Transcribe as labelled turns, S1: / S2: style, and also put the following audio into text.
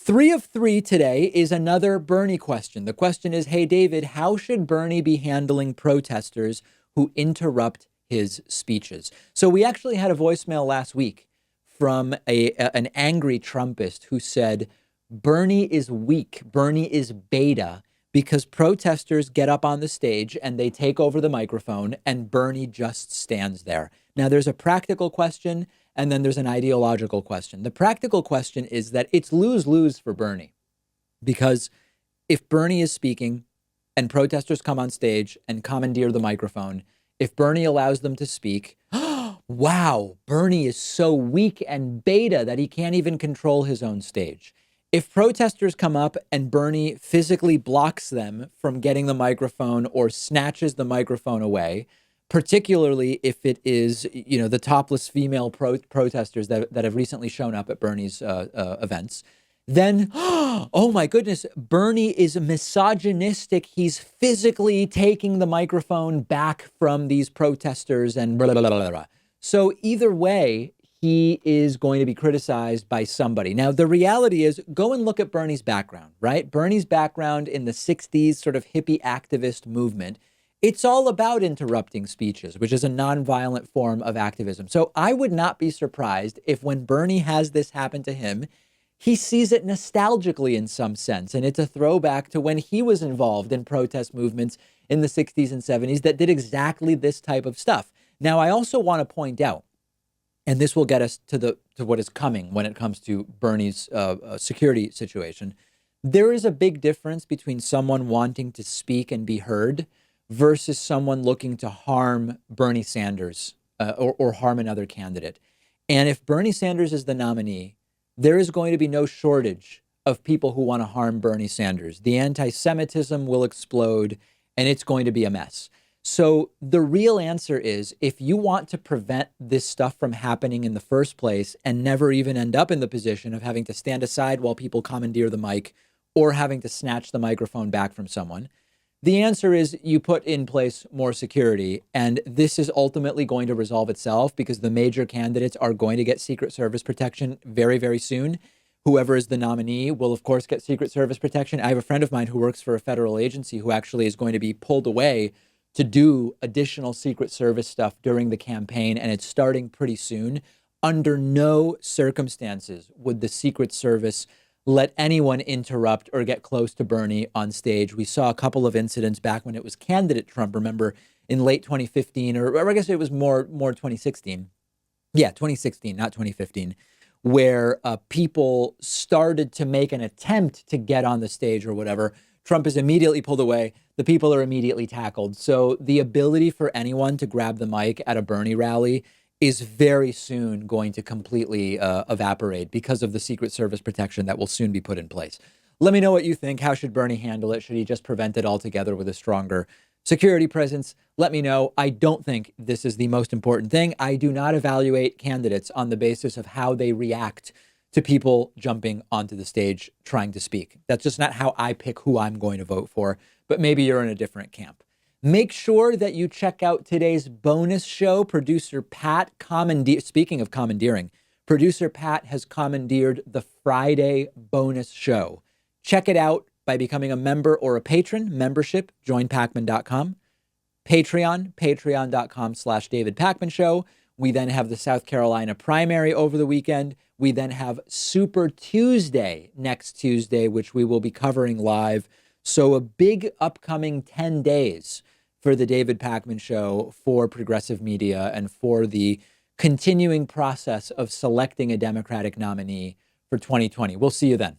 S1: 3 of 3 today is another Bernie question. The question is, hey, David, how should Bernie be handling protesters who interrupt his speeches? So we actually had a voicemail last week from an angry Trumpist who said, Bernie is weak. Bernie is beta because protesters get up on the stage and they take over the microphone and Bernie just stands there. Now, there's a practical question and then there's an ideological question. The practical question is that it's lose-lose for Bernie because if Bernie is speaking and protesters come on stage and commandeer the microphone, if Bernie allows them to speak, wow, Bernie is so weak and beta that he can't even control his own stage. If protesters come up and Bernie physically blocks them from getting the microphone or snatches the microphone away, particularly if it is, the topless female protesters that have recently shown up at Bernie's events, then, oh my goodness, Bernie is misogynistic. He's physically taking the microphone back from these protesters and blah, blah, blah, blah, blah. So either way, he is going to be criticized by somebody. Now, the reality is, go and look at Bernie's background, right? Bernie's background in the 60s sort of hippie activist movement. It's all about interrupting speeches, which is a nonviolent form of activism. So I would not be surprised if when Bernie has this happen to him, he sees it nostalgically in some sense. And it's a throwback to when he was involved in protest movements in the 60s and 70s that did exactly this type of stuff. Now, I also want to point out, and this will get us to what is coming when it comes to Bernie's security situation. There is a big difference between someone wanting to speak and be heard versus someone looking to harm Bernie Sanders or harm another candidate. And if Bernie Sanders is the nominee, there is going to be no shortage of people who want to harm Bernie Sanders. The anti-Semitism will explode, and it's going to be a mess. So the real answer is, if you want to prevent this stuff from happening in the first place and never even end up in the position of having to stand aside while people commandeer the mic or having to snatch the microphone back from someone, the answer is you put in place more security. And this is ultimately going to resolve itself because the major candidates are going to get Secret Service protection very, very soon. Whoever is the nominee will, of course, get Secret Service protection. I have a friend of mine who works for a federal agency who actually is going to be pulled away to do additional Secret Service stuff during the campaign, and it's starting pretty soon. Under no circumstances would the Secret Service let anyone interrupt or get close to Bernie on stage. We saw a couple of incidents back when it was candidate Trump, remember, in late 2015, or I guess it was more 2016. Yeah, 2016, not 2015, where people started to make an attempt to get on the stage or whatever. Trump is immediately pulled away. The people are immediately tackled. So the ability for anyone to grab the mic at a Bernie rally is very soon going to completely evaporate because of the Secret Service protection that will soon be put in place. Let me know what you think. How should Bernie handle it? Should he just prevent it altogether with a stronger security presence? Let me know. I don't think this is the most important thing. I do not evaluate candidates on the basis of how they react to people jumping onto the stage trying to speak. That's just not how I pick who I'm going to vote for, but maybe you're in a different camp. Make sure that you check out today's bonus show. Producer Pat speaking of commandeering, producer Pat has commandeered the Friday bonus show. Check it out by becoming a member or a patron. Membership, joinpakman.com. Patreon, patreon.com/David Pakman Show. We then have the South Carolina primary over the weekend. We then have Super Tuesday next Tuesday, which we will be covering live. So a big upcoming 10 days for the David Pakman Show, for progressive media, and for the continuing process of selecting a Democratic nominee for 2020. We'll see you then.